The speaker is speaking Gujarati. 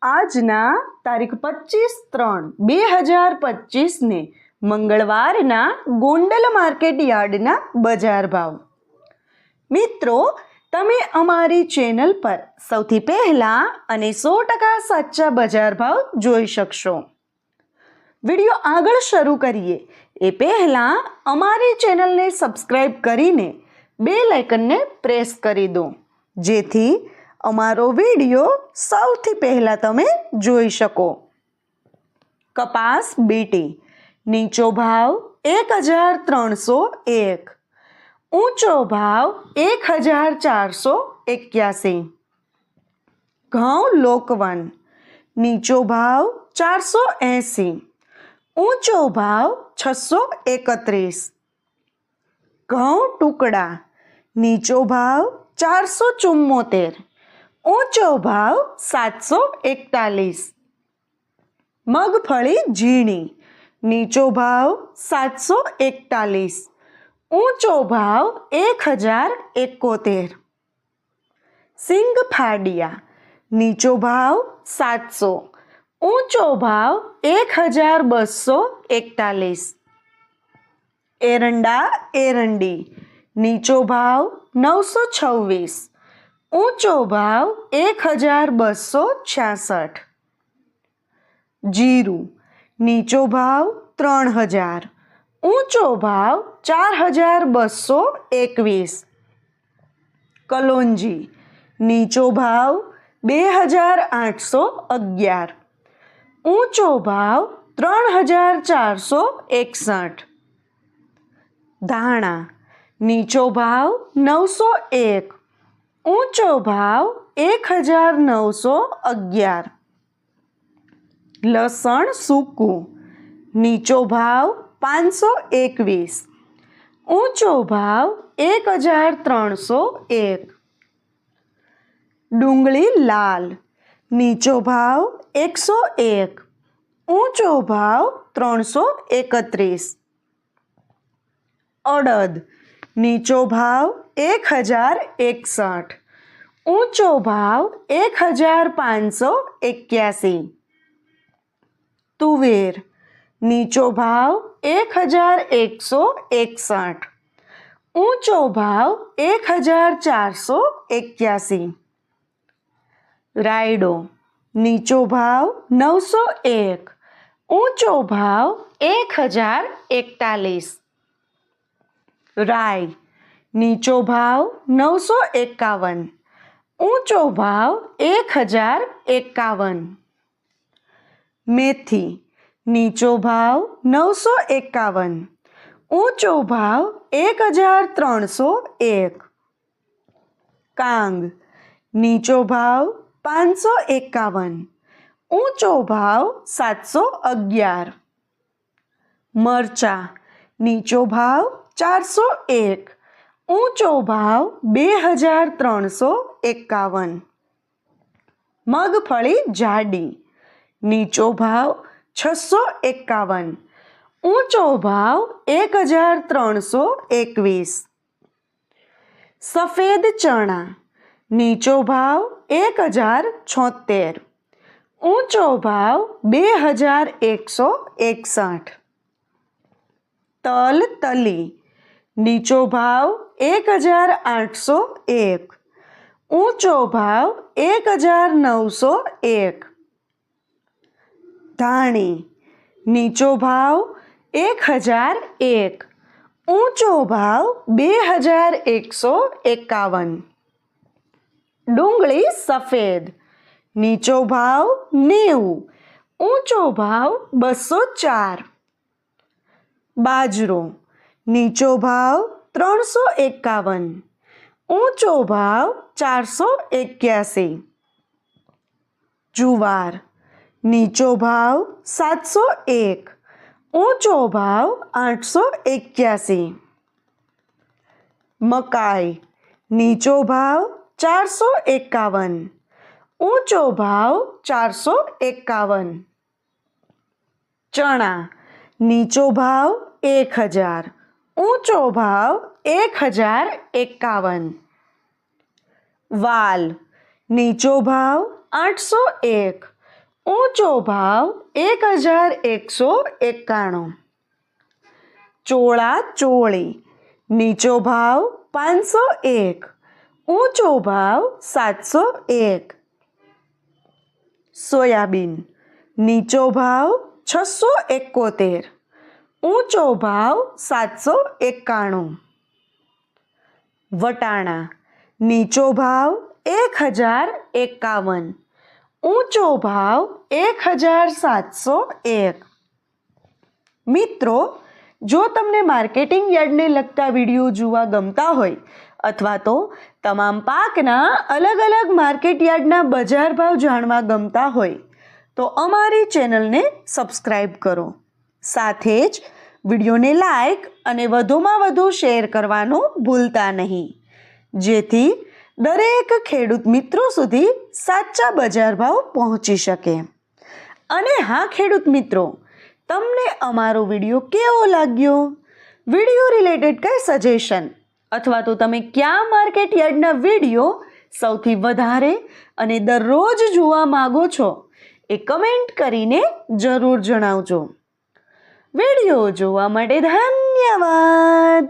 આજના તારીખ 25/3/2025 ને મંગળવારના ગોંડલ માર્કેટ યાર્ડના બજાર ભાવ. મિત્રો, તમે અમારી ચેનલ પર સૌથી પહેલાં અને 100% સાચા બજાર ભાવ જોઈ શકશો. વિડીયો આગળ શરૂ કરીએ એ પહેલાં અમારી ચેનલને સબસ્ક્રાઈબ કરીને બેલ આઇકનને પ્રેસ કરી દો, જેથી અમારો વિડીયો સૌથી પહેલાં તમે જોઈ શકો. કપાસ બીટી નીચો ભાવ 1301, ઊંચો ભાવ 1481. ઘઉં લોકવન નીચો ભાવ 480, ઊંચો ભાવ 631. ઘઉં ટુકડા નીચો ભાવ 474, ઊંચો ભાવ 741. મગફળી ઝીણી નીચો ભાવ 741, ઊંચો ભાવ 1071. સિંગ ફાડિયા નીચો ભાવ 700, ઊંચો ભાવ 1241. એરંડા એરંડી નીચો ભાવ 926, ઊંચો ભાવ 1266. જીરું નીચો ભાવ 3000, ઊંચો ભાવ 4221. કલોંજી નીચો ભાવ 2811, ઊંચો ભાવ 3461. ધાણા નીચો ભાવ 901, ઊંચો ભાવ 1911. લસણ સૂકું નીચો ભાવ 521, ઊંચો ભાવ 1301. ડુંગળી લાલ નીચો ભાવ 101, ઊંચો ભાવ 331. અડદ નીચો ભાવ 1061, ઊંચો ભાવ 1581. તુવેર નીચો ભાવ 1161, ઊંચો ભાવ 1481. રાયડો નીચો ભાવ 901, ઊંચો ભાવ 1041. રાઈ નીચો ભાવ 951, ઊંચો ભાવ 1051. મેથી નીચો ભાવ 951, ઊંચો ભાવ 1301. કાંગ નીચો ભાવ 551, ઊંચો ભાવ 711. મરચાં નીચો ભાવ 401, ઊંચો ભાવ 2351. મગફળી જાડી નીચો ભાવ 651, ઊંચો ભાવ 1321. સફેદ ચણા નીચો ભાવ 1076, ઊંચો ભાવ 2161. તલ તલી નીચો ભાવ 1801, ઊંચો ભાવ 1901. ધાણી નીચો ભાવ 1001, ઊંચો ભાવ 2151. ડુંગળી સફેદ નીચો ભાવ 90, ઊંચો ભાવ 204. બાજરો નીચો ભાવ 351, ઊંચો ભાવ 481. જુવાર નીચો ભાવ 701, ઊંચો ભાવ 881. મકાઈ નીચો ભાવ 451, ઊંચો ભાવ 451. ચણા નીચો ભાવ 1000, ઊંચો ભાવ 1051. વાલ નીચો ભાવ 801, ઊંચો ભાવ 1191. ચોળા ચોળી નીચો ભાવ 501, ઊંચો ભાવ 701. સોયાબીન નીચો ભાવ 671, ઊંચો ભાવ 791. વટાણા નીચો ભાવ 1051, ઊંચો ભાવ 1701. મિત્રો, જો તમને માર્કેટિંગ યાર્ડને લગતા વિડીયો જોવા ગમતા હોય અથવા તો તમામ પાકના અલગ અલગ માર્કેટ યાર્ડના બજાર ભાવ જાણવા ગમતા હોય તો અમારી ચેનલને સબસ્ક્રાઈબ કરો. સાથે જ વિડીયોને લાઈક અને વધુમાં વધુ શેર કરવાનું ભૂલતા નહીં, જેથી દરેક ખેડૂત મિત્રો સુધી સાચા બજાર ભાવ પહોંચી શકે. અને હા ખેડૂત મિત્રો, તમને અમારો વિડીયો કેવો લાગ્યો? વિડીયો રિલેટેડ કંઈ સજેશન અથવા તો તમે કયા માર્કેટ યાર્ડના વિડીયો સૌથી વધારે અને દરરોજ જોવા માગો છો એ કમેન્ટ કરીને જરૂર જણાવજો. વિડીયો જોવા માટે ધન્યવાદ.